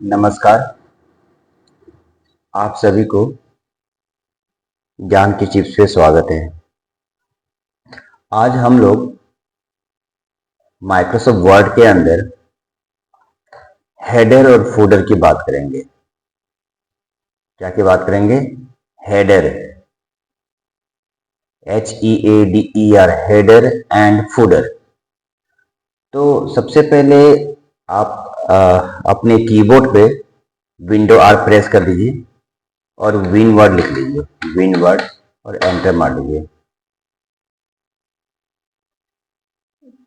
नमस्कार। आप सभी को ज्ञान की चिप्स पे स्वागत है। आज हम लोग माइक्रोसॉफ्ट वर्ड के अंदर हेडर और फूडर की बात करेंगे। क्या की बात करेंगे? Header, HEADER, header and fodder. तो सबसे पहले आप अपने कीबोर्ड पे विंडो आर प्रेस कर दीजिए और विन वर्ड लिख लीजिए, विन वर्ड, और एंटर मार दीजिए।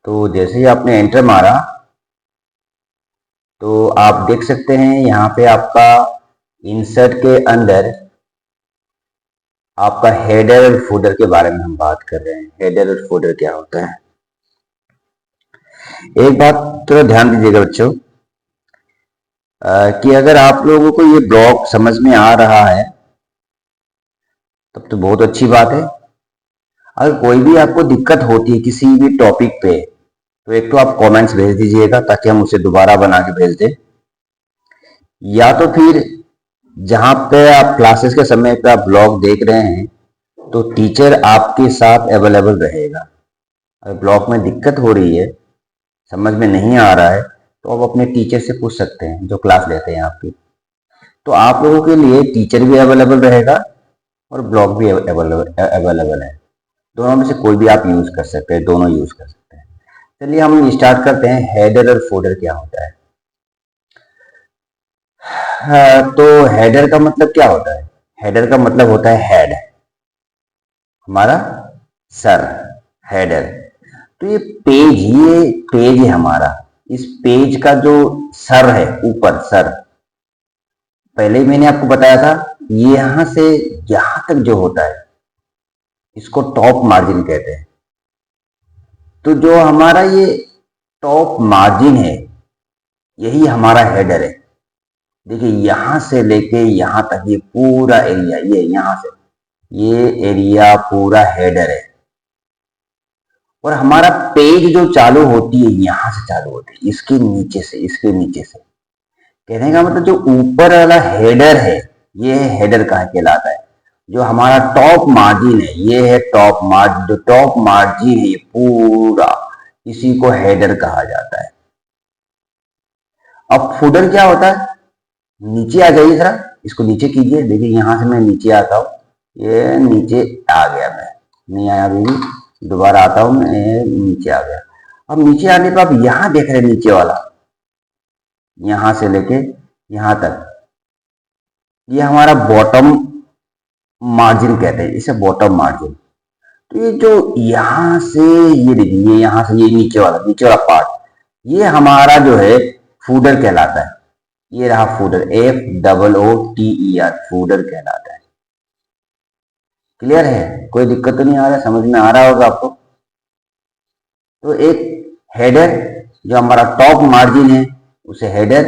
तो जैसे ही आपने एंटर मारा तो आप देख सकते हैं यहाँ पे आपका इंसर्ट के अंदर आपका हेडर और फूडर के बारे में हम बात कर रहे हैं। हेडर और फूडर क्या होता है? एक बात थोड़ा ध्यान दीजिएगा बच्चों, कि अगर आप लोगों को ये ब्लॉग समझ में आ रहा है तब तो बहुत अच्छी बात है। अगर कोई भी आपको दिक्कत होती है किसी भी टॉपिक पे तो एक तो आप कमेंट्स भेज दीजिएगा ताकि हम उसे दोबारा बना के भेज दें, या तो फिर जहां पे आप क्लासेस के समय पे आप ब्लॉग देख रहे हैं तो टीचर आपके साथ अवेलेबल रहेगा। अगर ब्लॉग में दिक्कत हो रही है, समझ में नहीं आ रहा है, तो आप अपने टीचर से पूछ सकते हैं जो क्लास लेते हैं आपकी। तो आप लोगों के लिए टीचर भी अवेलेबल रहेगा और ब्लॉग भी अवेलेबल है। दोनों में से कोई भी आप यूज कर सकते हैं, दोनों यूज कर सकते हैं। चलिए हम स्टार्ट करते हैं। हेडर और फूडर क्या होता है? तो हेडर का मतलब क्या होता है? हेडर का मतलब होता है हेड, हमारा सर, हेडर। तो ये पेज है हमारा। इस पेज का जो सर है, ऊपर सर, पहले ही मैंने आपको बताया था, ये यहां से यहां तक जो होता है इसको टॉप मार्जिन कहते हैं। तो जो हमारा ये टॉप मार्जिन है यही हमारा हेडर है। देखिए यहां से लेके यहां तक ये पूरा एरिया, ये यहां से ये एरिया पूरा हेडर है। और हमारा पेज जो चालू होती है यहां से चालू होती है, इसके नीचे से, इसके नीचे से। कहने का मतलब जो ऊपर वाला हेडर है ये हेडर का कहलाता है। जो हमारा टॉप मार्जिन है ये है टॉप मार्जिन। जो टॉप मार्जिन है ये पूरा, इसी को हेडर कहा जाता है। अब फूडर क्या होता है? नीचे आ जाइए जरा, इसको नीचे कीजिए। देखिए यहां से मैं नीचे आता हूं, ये नीचे आ गया, मैं नहीं आया अभी भी, दोबारा आता हूं मैं, नीचे आ गया। अब नीचे आने पर आप यहां देख रहे हैं नीचे वाला, यहां से लेके यहां तक, ये हमारा बॉटम मार्जिन कहते हैं, इसे बॉटम मार्जिन। तो ये जो यहां से, ये देखिए यहां से ये नीचे वाला पार्ट, ये हमारा जो है फूडर कहलाता है। ये रहा फूडर, FOOTER, फूडर कहलाता है। क्लियर है? कोई दिक्कत तो नहीं आ रहा? समझ में आ रहा होगा आपको। तो एक हेडर जो हमारा टॉप मार्जिन है उसे हेडर,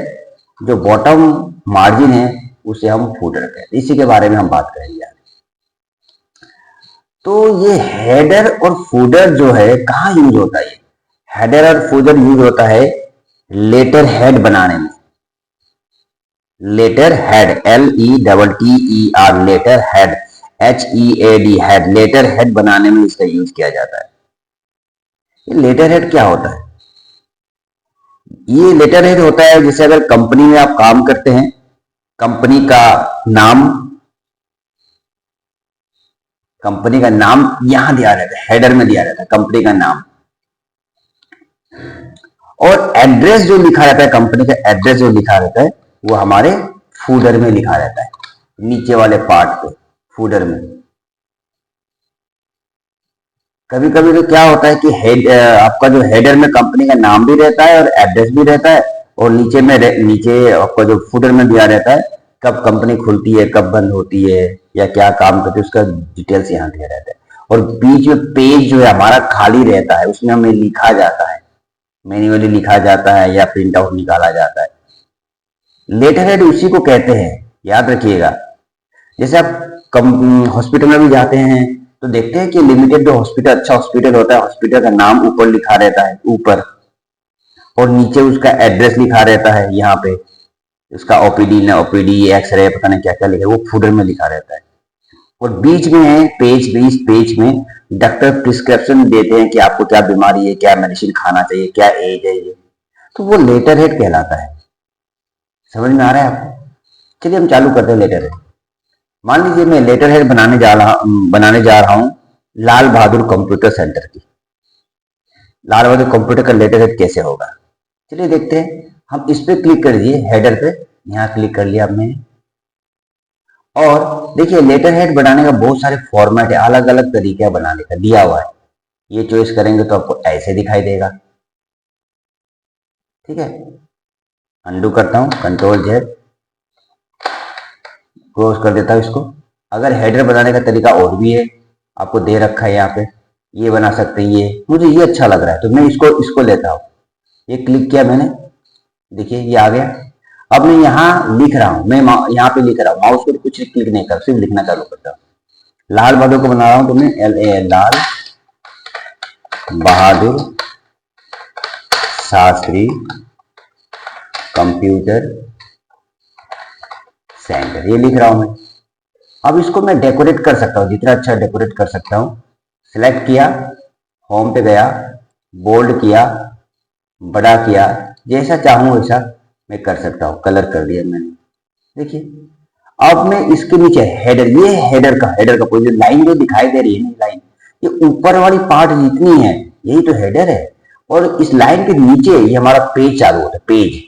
जो बॉटम मार्जिन है उसे हम फूडर कहते हैं। इसी के बारे में हम बात करेंगे। तो ये हेडर और फूडर जो है कहाँ यूज होता है? हेडर और फूडर यूज होता है लेटर हेड बनाने में। Letter head, LETTER, letter head, HEAD, head, letter head बनाने में इसका यूज किया जाता है। ये लेटर हेड क्या होता है? ये लेटर हेड होता है जैसे अगर कंपनी में आप काम करते हैं, कंपनी का नाम, कंपनी का नाम यहां दिया रहता है, हेडर में दिया रहता है कंपनी का नाम। और एड्रेस जो लिखा रहता है, कंपनी का एड्रेस जो लिखा रहता है वो हमारे फूडर में लिखा रहता है, नीचे वाले पार्ट पे, फूडर में। कभी कभी तो क्या होता है कि आपका जो हेडर में कंपनी का नाम भी रहता है और एड्रेस भी रहता है, और नीचे आपका जो फूडर में दिया रहता है कब कंपनी खुलती है, कब बंद होती है, या क्या काम करती है, उसका डिटेल्स यहाँ दिया रहता है। और बीच में पेज जो है हमारा खाली रहता है, उसमें हमें लिखा जाता है, मैन्युअली लिखा जाता है या प्रिंट आउट निकाला जाता है। लेटर हेड उसी को कहते हैं, याद रखिएगा। जैसे आप हॉस्पिटल में भी जाते हैं तो देखते हैं कि लिमिटेड जो हॉस्पिटल, अच्छा हॉस्पिटल होता है, हॉस्पिटल का नाम ऊपर लिखा रहता है, ऊपर, और नीचे उसका एड्रेस लिखा रहता है यहाँ पे। उसका ओपीडी ना ओपीडी, एक्सरे, पता नहीं क्या क्या लिखा है, वो फूडर में लिखा रहता है। और बीच में है पेज, बीच पेज में डॉक्टर प्रिस्क्रिप्शन देते हैं कि आपको क्या बीमारी है, क्या मेडिसिन खाना चाहिए, क्या एज है ये, तो वो लेटर हेड कहलाता है। समझ में आ रहा है आपको? चलिए हम चालू करते हैं लेटर हेड। मान लीजिए मैं लेटर हेड बनाने जा रहा हूं लाल बहादुर कंप्यूटर सेंटर की। लाल बहादुर कंप्यूटर का लेटर हेड कैसे होगा, चलिए देखते हैं। हम इस पे क्लिक कर दिए, हेडर पे, यहां क्लिक कर लिया हमने। और देखिए लेटर हेड बनाने का बहुत सारे फॉर्मेट है, अलग अलग तरीका बनाने का दिया हुआ है। ये चॉइस करेंगे तो आपको ऐसे दिखाई देगा। ठीक है, अंडू करता हूं, कंट्रोल जेड, क्लोज कर देता हूं इसको। अगर हेडर बनाने का तरीका और भी है, आपको दे रखा है यहाँ पे, ये बना सकते हैं। ये मुझे ये अच्छा लग रहा है तो मैं इसको लेता हूँ। ये क्लिक किया मैंने, देखिए ये आ गया। अब मैं यहाँ लिख रहा हूँ, मैं यहाँ पे लिख रहा हूँ, माउस पर कुछ क्लिक नहीं कर, सिर्फ लिखना चालू करता हूँ। लाल बहादुर को बना रहा हूँ तो मैं लाल बहादुर शास्त्री कंप्यूटर सेंटर, ये लिख रहा हूं मैं। अब इसको मैं डेकोरेट कर सकता हूं, जितना अच्छा डेकोरेट कर सकता हूं। सिलेक्ट किया, होम पे गया, बोल्ड किया, बड़ा किया, जैसा चाहूं वैसा मैं कर सकता हूं। कलर कर दिया मैंने, देखिए। अब मैं इसके नीचे हेडर, ये हेडर का कोई लाइन जो दिखाई दे रही है ना, लाइन, ये ऊपर वाली पार्ट जितनी है यही तो हेडर है। और इस लाइन के नीचे ये हमारा पेज चालू होता है, पेज।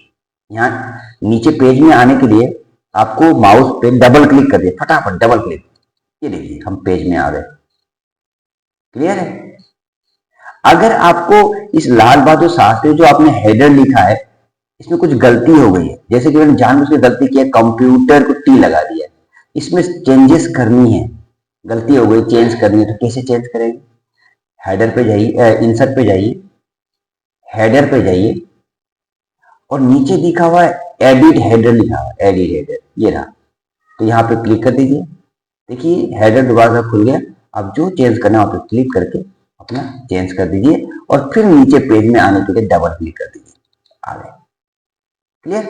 यहाँ नीचे पेज में आने के लिए आपको माउस पे डबल क्लिक कर दिया, फटाफट डबल क्लिक, ये देखिए हम पेज में आ गए। क्लियर है? अगर आपको इस लाल बहादुर शास्त्री जो आपने हेडर लिखा है इसमें कुछ गलती हो गई है, जैसे कि मैंने जानबूझ के गलती किया, कंप्यूटर को टी लगा दिया, इसमें चेंजेस करनी है, गलती हो गई, चेंज करनी है, तो कैसे चेंज करेंगे? हेडर पे जाइए, इंसर्ट पे जाइए, हेडर पे जाइए, और नीचे दिखा हुआ है एडिट हेडर, लिखा हुआ है एडिट हेडर, ये रहा। तो यहाँ पे क्लिक कर दीजिए, देखिए हेडर दोबारा खुल गया। अब जो चेंज करना है वहां पे क्लिक करके अपना चेंज कर दीजिए, और फिर नीचे पेज में आने के लिए डबल क्लिक कर दीजिए, आ गए। क्लियर?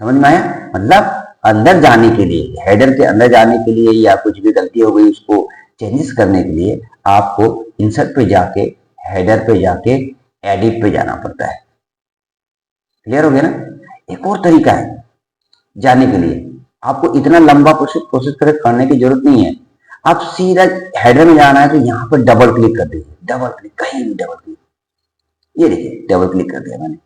समझ में आया? मतलब अंदर जाने के लिए, हेडर के अंदर जाने के लिए, या कुछ भी गलती हो गई उसको चेंजेस करने के लिए आपको इंसर्ट पे जाके, हेडर पे जाके, एडिट पे जाना पड़ता है। क्लियर हो गया ना? एक और तरीका है जाने के लिए, आपको इतना लंबा प्रोसेस करने की जरूरत नहीं है। आप सीधा हेडर में जाना है तो यहाँ पर डबल क्लिक कर दीजिए, डबल क्लिक, कहीं भी डबल क्लिक, ये देखिए डबल क्लिक कर दिया मैंने,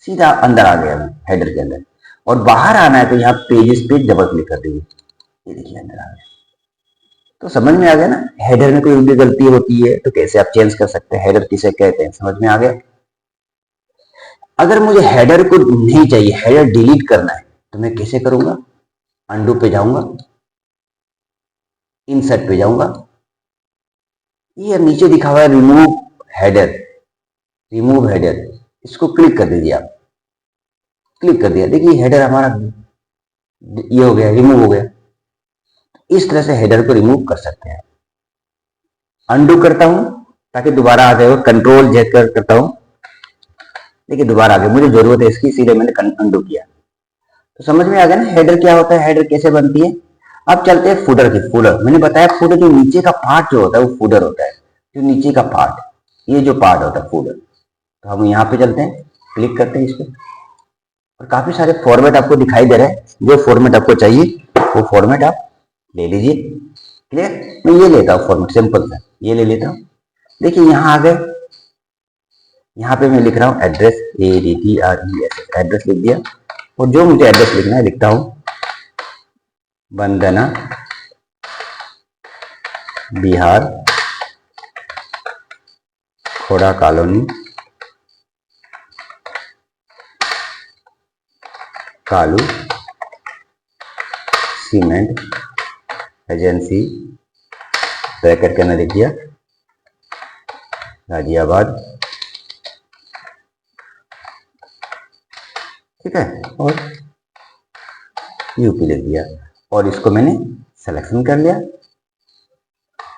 सीधा अंदर आ गया मैं हेडर के अंदर। और बाहर आना है तो यहाँ पेजेस पे डबल क्लिक कर दीजिए, ये देखिए अंदर आ गया। तो समझ में आ गया ना? हेडर में कोई भी गलती होती है तो कैसे आप चेंज कर सकते हैं, हेडर किसे कहते हैं, समझ में आ गया? अगर मुझे हेडर को नहीं चाहिए, हेडर डिलीट करना है, तो मैं कैसे करूंगा? अंडू पे जाऊंगा, इंसर्ट पे जाऊंगा, ये नीचे दिखा हुआ है रिमूव हेडर, रिमूव हेडर, इसको क्लिक कर दीजिए आप। क्लिक कर दिया, देखिए हेडर हमारा ये हो गया, रिमूव हो गया। इस तरह से हेडर को रिमूव कर सकते हैं। अंडू करता हूं ताकि दोबारा आ जाए, कंट्रोल जेड करता हूं, देखिए दोबारा आ गया, मुझे जरूरत है इसकी, सीधे मैंने अंडू किया। तो समझ में आ गया ना हेडर क्या होता है, हेडर कैसे बनती है। अब चलते हैं फूडर की। फूडर मैंने बताया, फूडर जो नीचे का पार्ट जो होता है वो फूडर होता है, जो नीचे का पार्ट, ये जो पार्ट होता है फूडर। तो हम यहाँ पे चलते हैं, क्लिक करते हैं इस पर, और काफी सारे फॉर्मेट आपको दिखाई दे रहे हैं। जो फॉर्मेट आपको चाहिए वो फॉर्मेट आप ले लीजिए। क्लियर? मैं ये लेता हूँ फॉर्मेट, सिंपल सा ये ले लेता हूँ। देखिए यहाँ आ गए, यहाँ पे मैं लिख रहा हूँ एड्रेस, ADDRES, एड्रेस लिख दिया। और जो मुझे एड्रेस लिखना है लिखता हूँ, Vandana Bihar Khoda colony, Kalu cement agency, bracket के अंदर लिख दिया गाजियाबाद। ठीक है, और यूपी लिख दिया, और इसको मैंने सिलेक्शन कर लिया।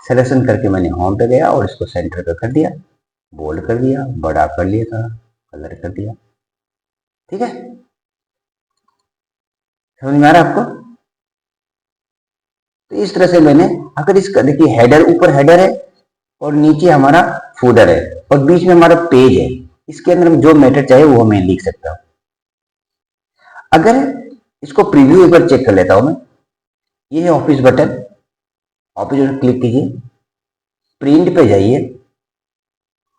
सिलेक्शन करके मैंने होम पे गया और इसको सेंटर पे कर दिया, बोल्ड कर दिया, बड़ा कर लिया था, कलर कर दिया। ठीक है, समझ में आ रहा है आपको? तो इस तरह से मैंने, अगर इसका देखिए हेडर, ऊपर हेडर है और नीचे हमारा फूडर है और बीच में हमारा पेज है, इसके अंदर जो मैटर चाहे वो मैं लिख सकता हूं। अगर इसको प्रीव्यू एक बार चेक कर लेता हूं मैं, ये है office button, office button click कीजिए, प्रिंट पे जाइए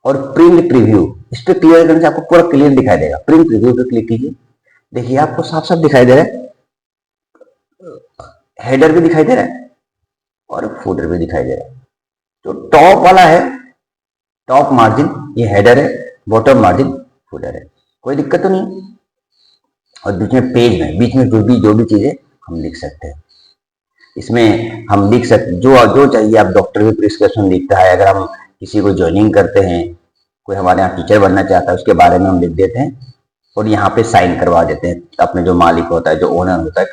और प्रिंट प्रीव्यू, इस पे क्लियर करने से आपको पूरा क्लियर दिखाई देगा। प्रिंट प्रीव्यू पे क्लिक कीजिए, देखिए आपको साफ साफ दिखाई दे रहा है, हेडर भी दिखाई दे रहा है और फूडर भी दिखाई दे रहा है। जो टॉप वाला है, टॉप मार्जिन ये हेडर है, बॉटम मार्जिन फूडर है, कोई दिक्कत तो नहीं। और बीच में पेज में, बीच में जो भी चीजें हम लिख सकते हैं, इसमें हम लिख सकते जो चाहिए। आप डॉक्टर भी प्रिस्क्रिप्शन लिखता है, अगर हम किसी को ज्वाइनिंग करते हैं, कोई हमारे यहाँ टीचर बनना चाहता है, उसके बारे में हम लिख देते हैं और यहाँ पे साइन करवा देते हैं। अपने जो मालिक होता है, जो ओनर होता है,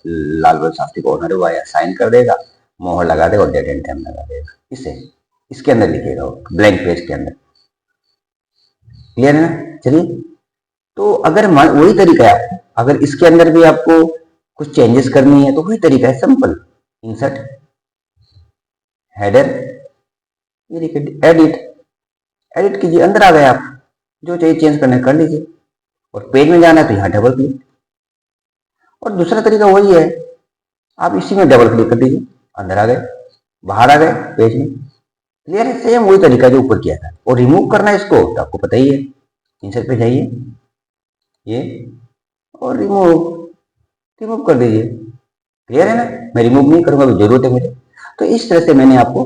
लाल बहादुर शास्त्री का ओनर है, वो साइन कर देगा, मोहर लगा देगा और डेट एंड टाइम लगा देगा। इसे इसके अंदर लिखिएगा, ब्लैंक पेज के अंदर। क्लियर है ना? चलिए, तो अगर वही तरीका है आपको, अगर इसके अंदर भी आपको कुछ चेंजेस करनी है तो वही तरीका है, सिंपल। इंसर्ट, हेडर, ये देखिए एडिट, एडिट कीजिए, अंदर आ गए आप, जो चाहिए चेंज करना कर लीजिए। और पेज में जाना है तो यहाँ डबल क्लिक, और दूसरा तरीका वही है, आप इसी में डबल क्लिक कर दीजिए, अंदर आ गए, बाहर आ गए पेज में। क्लियर है? सेम वही तरीका जो ऊपर किया था। और रिमूव करना है इसको तो आपको पता ही है, इंसर्ट पे जाइए, ये और रिमूव कर दीजिए। क्लियर है ना? मैं रिमूव नहीं करूंगा, जरूरत है मुझे। तो इस तरह से मैंने आपको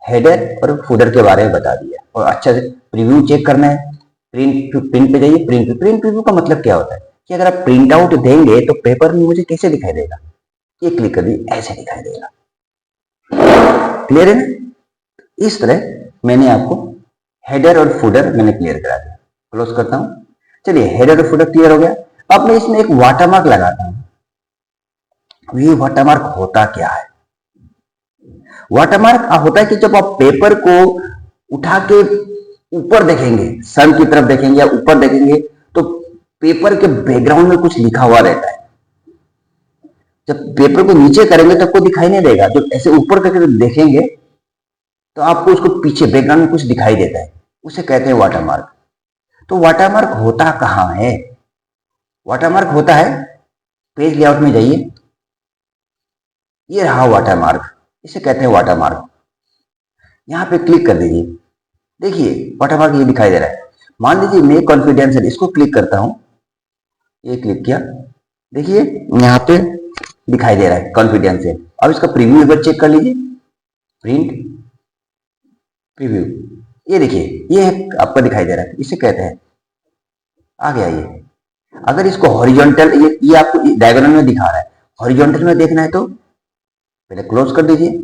हेडर और फूडर के बारे में बता दिया। और अच्छा से प्रीव्यू चेक करना है, प्रिंट पे जाइए, प्रिंट प्रीव्यू का मतलब क्या होता है कि अगर आप प्रिंट आउट देंगे तो पेपर में मुझे कैसे दिखाई देगा, ये क्लिक कर दीजिए, ऐसे दिखाई देगा। क्लियर है ना? इस तरह मैंने आपको हेडर और फूडर मैंने क्लियर करा दिया। क्लोज करता हूं। चलिए, हेडर और फूडर क्लियर हो गया। अब मैं इसमें एक वाटरमार्क लगाता हूं। ये वाटरमार्क होता क्या है? वाटरमार्क होता है कि जब आप पेपर को उठा के ऊपर देखेंगे, सन की तरफ देखेंगे या ऊपर देखेंगे, तो पेपर के बैकग्राउंड में कुछ लिखा हुआ रहता है। जब पेपर को नीचे करेंगे तो आपको दिखाई नहीं देगा, जब ऐसे ऊपर करके देखेंगे तो आपको उसको पीछे बैकग्राउंड में कुछ दिखाई देता है, उसे कहते हैं वाटरमार्क। तो वाटरमार्क होता कहां है? वाटरमार्क होता है, पेज लेआउट में जाइए, ये रहा वाटरमार्क, इसे कहते हैं वाटरमार्क। यहां पे क्लिक कर दीजिए, देखिए वाटरमार्क ये दिखाई दे रहा है। मान लीजिए मैं कॉन्फिडेंशियल इसको क्लिक करता हूं, ये क्लिक किया, देखिए यहां पे दिखाई दे रहा है कॉन्फिडेंशियल। अब इसका प्रीव्यू एक बार चेक कर लीजिए, प्रिंट प्रीव्यू, ये देखिए ये आपका दिखाई दे रहा है, इसे कहते हैं, आ गया ये। अगर इसको हॉरिजॉन्टल, ये आपको डायगोनल में दिखा रहा है, हॉरिजॉन्टल में देखना है तो पहले क्लोज कर दीजिए,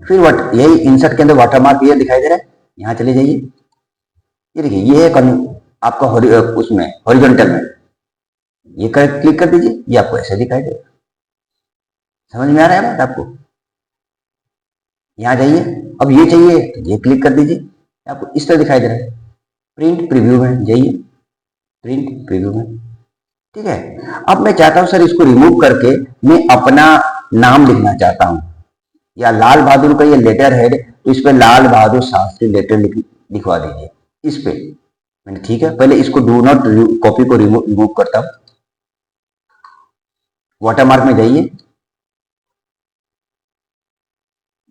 फिर यही इंसर्ट के अंदर वाटरमार्क ये दिखाई दे रहा है, यहां चले जाइए, ये देखिए ये है आपका उसमें हॉरिजॉन्टल में, ये क्लिक कर दीजिए, ये आपको ऐसे दिखाई देगा। समझ में आ रहा है बात आपको? यहां जाइए, अब ये चाहिए तो ये क्लिक कर दीजिए, आपको इस तरह दिखाई दे रहा है। प्रिंट प्रीव्यू में जाइए, प्रिंट प्रीव्यू में, ठीक है। अब मैं चाहता हूं सर इसको रिमूव करके मैं अपना नाम लिखना चाहता हूं, या लाल बहादुर का ये लेटर हेड, तो इस पे लाल बहादुर शास्त्री लेटर लिखवा दीजिए इस पे। मैंने ठीक है, पहले इसको डू नॉट कॉपी को रिमूव करता हूं। वाटरमार्क में जाइए,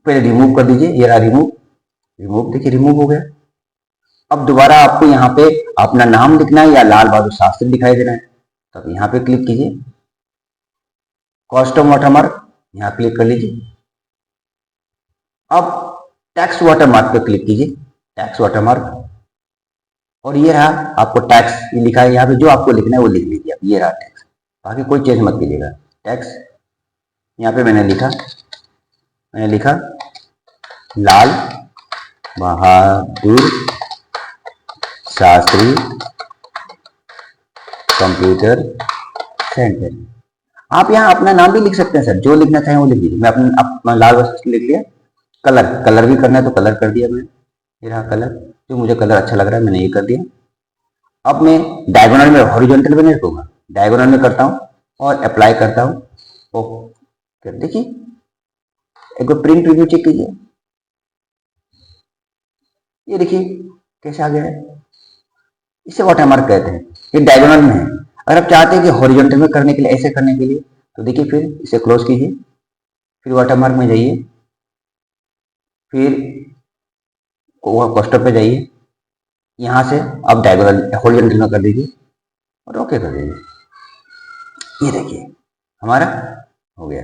पहले रिमूव कर दीजिए, ये रहा रिमूव, देखिए रिमूव हो गया। अब दोबारा आपको यहाँ पे अपना नाम लिखना है या लाल बहादुर शास्त्री दिखाई देना है, तो यहाँ पे क्लिक कीजिए, कस्टम वाटरमार्क, यहाँ क्लिक कर लीजिए। अब टैक्स वाटरमार्क पे क्लिक कीजिए, टैक्स वाटरमार्क, और ये रहा आपको टैक्स लिखा है, यहाँ पे जो आपको लिखना है वो लिख लीजिए। ये रहा टैक्स, बाकी कोई चेंज मत कीजिएगा। टैक्स यहाँ पे मैंने लिखा लाल बहादुर शास्त्री कंप्यूटर सेंटर। आप यहाँ अपना नाम भी लिख सकते हैं सर, जो लिखना चाहें वो लिख दीजिए। मैं अपना लाल बहादुर शास्त्री लिख लिया। कलर भी करना है तो कलर कर दिया मैंने, ये रहा कलर, जो मुझे कलर अच्छा लग रहा है मैंने ये कर दिया। अब मैं डायगोनल में, हॉरिजॉन्टल में नहीं रखूंगा, डायगोनल में करता हूँ, और अप्लाई करता हूं। ओके, देखिए एक बार प्रिंट रिव्यू चेक कीजिए, ये देखिए कैसे आ गया है। इसे वाटरमार्क कहते हैं। ये डायगोनल में है। अगर आप चाहते हैं कि हॉरिजॉन्टल में करने के लिए, ऐसे करने के लिए, तो देखिए फिर इसे क्लोज कीजिए, फिर वाटरमार्क में जाइए, फिर कोष्टक पे जाइए, यहां से आप डायगोनल हॉरिजॉन्टल में कर दीजिए और ओके कर दीजिए। ये देखिए हमारा हो गया।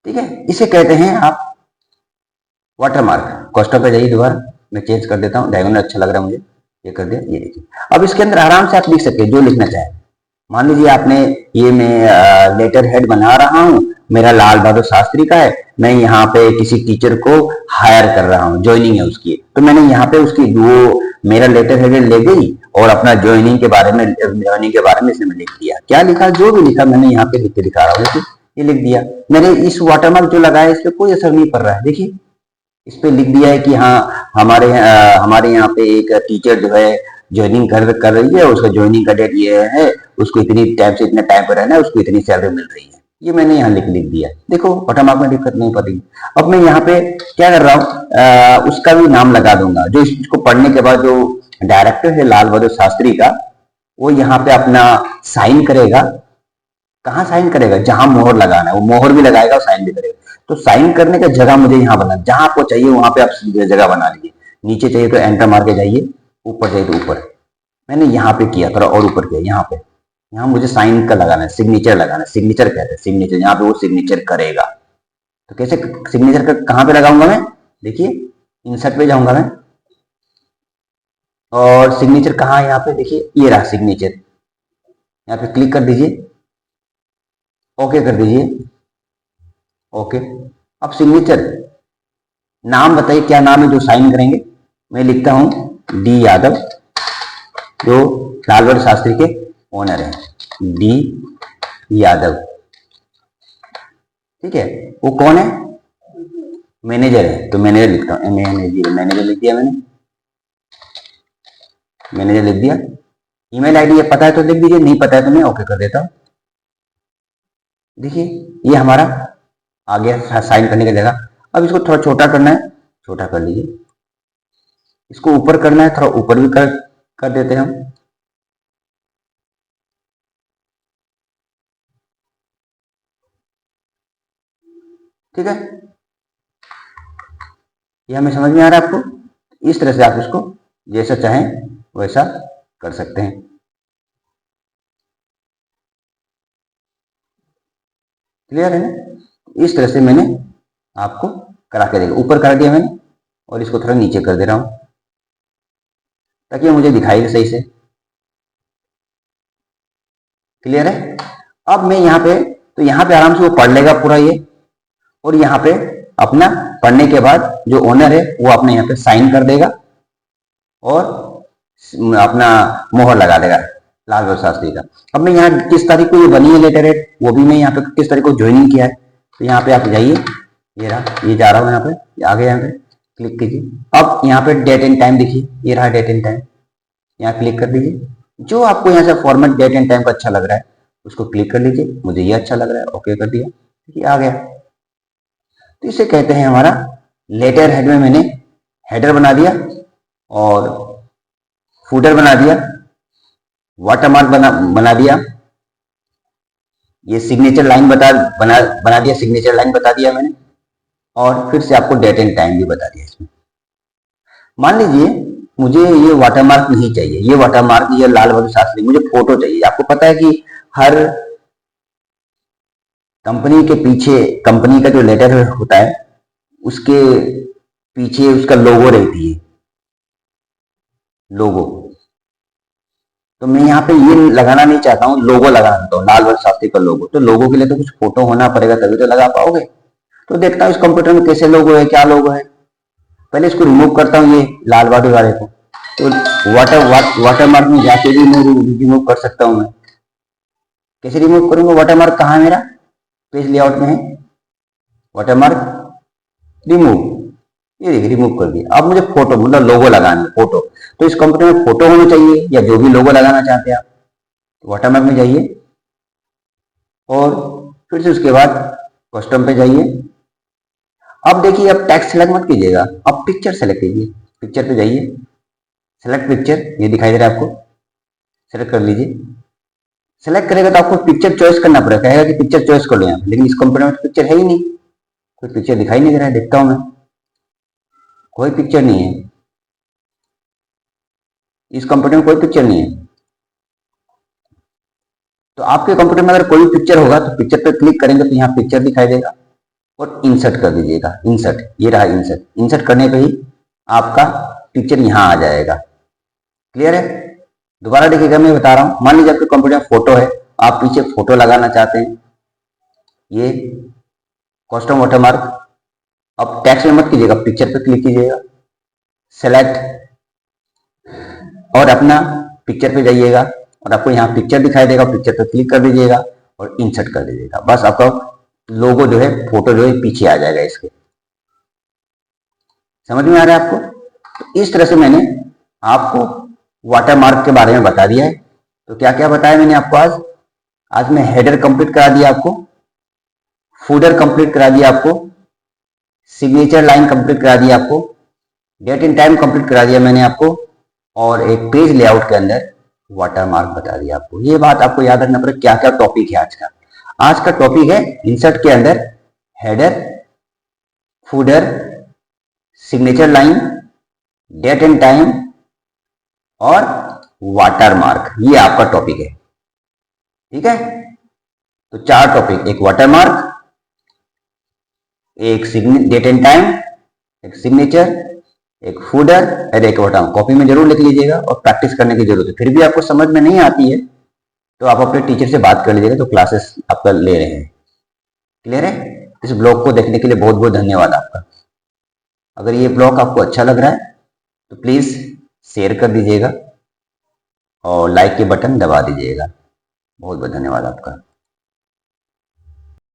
ठीक है, इसे कहते हैं आप वाटरमार्क। कोष्टक पे जाइए, दोबारा मैं चेंज कर देता हूँ, डायगोनल अच्छा लग रहा है मुझे, ये कर दिया। ये देखिए अब इसके अंदर आराम से आप लिख सकते हैं जो लिखना चाहें। मान लीजिए आपने ये मैं लेटर हेड बना रहा हूँ, मेरा लाल बहादुर शास्त्री का है, मैं यहाँ पे किसी टीचर को हायर कर रहा हूँ, ज्वाइनिंग है उसकी, तो मैंने यहाँ पे उसकी वो मेरा लेटर हेड ले गई और अपना ज्वाइनिंग के बारे में इसने मैं लिख दिया। क्या लिखा, जो भी लिखा मैंने यहाँ पे लिख के दिखा रहा हूँ, ये लिख दिया मैंने। इस वाटरमार्क जो लगाया इस पर कोई असर नहीं पड़ रहा है। देखिए इस पे लिख दिया है कि हाँ हमारे यहाँ पे एक टीचर जो है ज्वाइनिंग कर रही है, उसका ज्वाइनिंग का डेट ये है, उसको इतनी टाइम से इतने टाइम पर रहना है, उसको इतनी सैलरी मिल रही है। ये मैंने यहाँ लिख दिया। देखो वाटरमार्क में दिक्कत नहीं पड़ रही। अब मैं यहाँ पे क्या कर रहा हूँ, उसका भी नाम लगा दूंगा, जो इसको पढ़ने के बाद जो डायरेक्टर है लाल बहादुर शास्त्री का, वो यहाँ पे अपना साइन करेगा। कहाँ साइन करेगा, जहां मोहर लगाना है वो मोहर भी लगाएगा और साइन भी करेगा। तो साइन करने का जगह मुझे यहाँ बना, जहां आपको चाहिए वहां पे आप जगह बना लीजिए। नीचे चाहिए तो एंटर मार के जाइए, ऊपर चाहिए तो ऊपर। मैंने यहाँ पे किया, थोड़ा और ऊपर किया, यहाँ पे, यहाँ मुझे साइन का लगाना है, सिग्नेचर लगाना है। सिग्नेचर कहते हैं, सिग्नेचर, यहाँ पे वो सिग्नेचर करेगा। तो कैसे सिग्नेचर का कहाँ पे लगाऊंगा मैं, देखिए इंसर्ट पे जाऊंगा मैं, और सिग्नेचर कहाँ है, यहाँ पे देखिए ये रहा सिग्नेचर, यहाँ पे क्लिक कर दीजिए, ओके कर दीजिए, ओके। अब सिग्नेचर नाम बताइए, क्या नाम है जो साइन करेंगे। मैं लिखता हूं डी यादव, जो लाल बहादुर शास्त्री के ओनर है, डी यादव। ठीक है, वो कौन है, मैनेजर है, तो मैनेजर लिखता हूं, मैनेजर लिख दिया मैंने, मैनेजर लिख दिया। ईमेल आईडी पता है तो लिख दीजिए, नहीं पता है तो मैं ओके कर देता हूं। देखिए ये हमारा आ गया साइन करने की जगह। अब इसको थोड़ा छोटा करना है, छोटा कर लीजिए। इसको ऊपर करना है, थोड़ा ऊपर भी कर देते हैं हम। ठीक है, ये हमें समझ में आ रहा है आपको। इस तरह से आप इसको जैसा चाहें वैसा कर सकते हैं। क्लियर है ना। इस तरह से मैंने आपको करा के देखा, ऊपर कर दिया मैंने और इसको थोड़ा नीचे कर दे रहा हूं ताकि मुझे दिखाई दे सही से। क्लियर है। अब मैं यहाँ पे, तो यहाँ पे आराम से वो पढ़ लेगा पूरा ये, और यहाँ पे अपना पढ़ने के बाद जो ओनर है वो अपने यहाँ पे साइन कर देगा और अपना मोहर लगा देगा लाल बहादुर शास्त्री का। अब मैं यहाँ किस तारीख को ये बनी है लेटर हेड, वो भी मैं यहाँ पे किस तारीख को ज्वाइनिंग किया है, तो यहाँ पे आप जाइए, ये रहा, ये जा रहा हूँ यहाँ पे, आगे यहाँ पे क्लिक कीजिए। अब यहाँ पे डेट एंड टाइम देखिए, ये रहा डेट एंड टाइम, यहाँ क्लिक कर दीजिए। जो आपको यहाँ से फॉर्मेट डेट एंड टाइम का अच्छा लग रहा है उसको क्लिक कर लीजिए। मुझे ये अच्छा लग रहा है, ओके कर दिया, ये आ गया। तो इसे कहते हैं हमारा लेटर हेड में मैंने हेडर बना दिया और फूटर बना दिया, वाटरमार्क बना दिया, ये सिग्नेचर लाइन बना दिया, सिग्नेचर लाइन बता दिया मैंने, और फिर से आपको डेट एंड टाइम भी बता दिया इसमें। मान लीजिए मुझे ये वाटरमार्क नहीं चाहिए, ये वाटरमार्क, ये लाल बहादुर शास्त्री, मुझे फोटो चाहिए। आपको पता है कि हर कंपनी के पीछे, कंपनी का जो लेटर होता है उसके पीछे उसका लोगो रहती है, लोगो। तो मैं यहाँ पे ये लगाना नहीं चाहता हूँ, लोगो लगाना चाहता हूँ, लाल बहादुर शास्त्री का लोगो। तो लोगो के लिए तो कुछ फोटो होना पड़ेगा तभी तो लगा पाओगे। तो देखता हूँ इस कंप्यूटर में कैसे लोगो है, क्या लोगो है। पहले इसको रिमूव करता हूँ, ये लाल बहादुर वाले को। तो वाटरमार्क में जाके भी मैं रिमूव कर सकता हूँ। मैं कैसे रिमूव करूंगा, वाटरमार्क कहाँ है मेरा, पेज लेआउट में है, वाटरमार्क रिमूव, ये देखिए रिमूव कर दिया। अब मुझे फोटो, मतलब लोगो लगाना है, फोटो। तो इस कंप्यूटर में फोटो होनी चाहिए या जो भी लोगो लगाना चाहते हैं आप। वाटरमार्क में जाइए, और फिर से उसके बाद कस्टम पे जाइए। अब देखिए, अब टेक्स्ट सेलेक्ट मत कीजिएगा, अब पिक्चर सेलेक्ट कीजिए। पिक्चर पे जाइए, सेलेक्ट पिक्चर, ये दिखाई दे रहा है आपको, सेलेक्ट कर लीजिए। सेलेक्ट करेगा तो आपको पिक्चर चॉइस करना पड़ेगा, कहेगा कि पिक्चर चॉइस कर लो यहाँ, लेकिन इस कंप्यूटर में तो पिक्चर है ही नहीं, कोई पिक्चर दिखाई नहीं दे रहा है। देखता हूं मैं, कोई पिक्चर नहीं है, इस कंप्यूटर में कोई पिक्चर नहीं है। तो आपके कंप्यूटर में अगर कोई पिक्चर होगा तो पिक्चर पर क्लिक करेंगे तो यहाँ पिक्चर दिखाई देगा और इंसर्ट कर दीजिएगा। इंसर्ट, ये रहा इंसर्ट। इंसर्ट करने पे ही आपका पिक्चर यहाँ आ जाएगा। क्लियर है? दोबारा देखिएगा, मैं बता रहा हूं। मान लीजिए आपके कंप्यूटर में फोटो है, आप पीछे फोटो लगाना चाहते हैं, ये कस्टम वाटरमार्क। अब टेक्स्ट में मत कीजिएगा, पिक्चर पे क्लिक कीजिएगा, सेलेक्ट और अपना पिक्चर पे जाइएगा और आपको यहाँ पिक्चर दिखाई देगा, पिक्चर पे क्लिक कर दीजिएगा और इंसर्ट कर दीजिएगा। बस आपका लोगो जो है, फोटो जो है पीछे आ जाएगा इसके। समझ में आ रहा है आपको? तो इस तरह से मैंने आपको वाटरमार्क के बारे में बता दिया है। तो क्या क्या बताया मैंने आपको आज? आज मैं हेडर कंप्लीट करा दिया आपको, फूडर कंप्लीट करा दिया आपको, सिग्नेचर लाइन कंप्लीट करा दिया आपको, डेट एंड टाइम कंप्लीट करा दिया मैंने आपको, और एक पेज लेआउट के अंदर वाटरमार्क बता दिया आपको। ये बात आपको याद रखना पड़ेगा, क्या क्या टॉपिक है आज का। आज का टॉपिक है इंसर्ट के अंदर header, footer, signature line, date and time और वाटरमार्क, ये आपका टॉपिक है। ठीक है? तो 4 टॉपिक, एक वाटरमार्क, एक डेट एंड टाइम, एक सिग्नेचर, एक फूडर और एक वाटरमार्क। कॉपी में जरूर लिख लीजिएगा और प्रैक्टिस करने की जरूरत है। फिर भी आपको समझ में नहीं आती है तो आप अपने टीचर से बात कर लीजिएगा, तो क्लासेस आपका ले रहे हैं। क्लियर है? इस ब्लॉग को देखने के लिए बहुत बहुत धन्यवाद आपका। अगर ये ब्लॉग आपको अच्छा लग रहा है तो प्लीज शेयर कर दीजिएगा और लाइक के बटन दबा दीजिएगा। बहुत बहुत धन्यवाद आपका।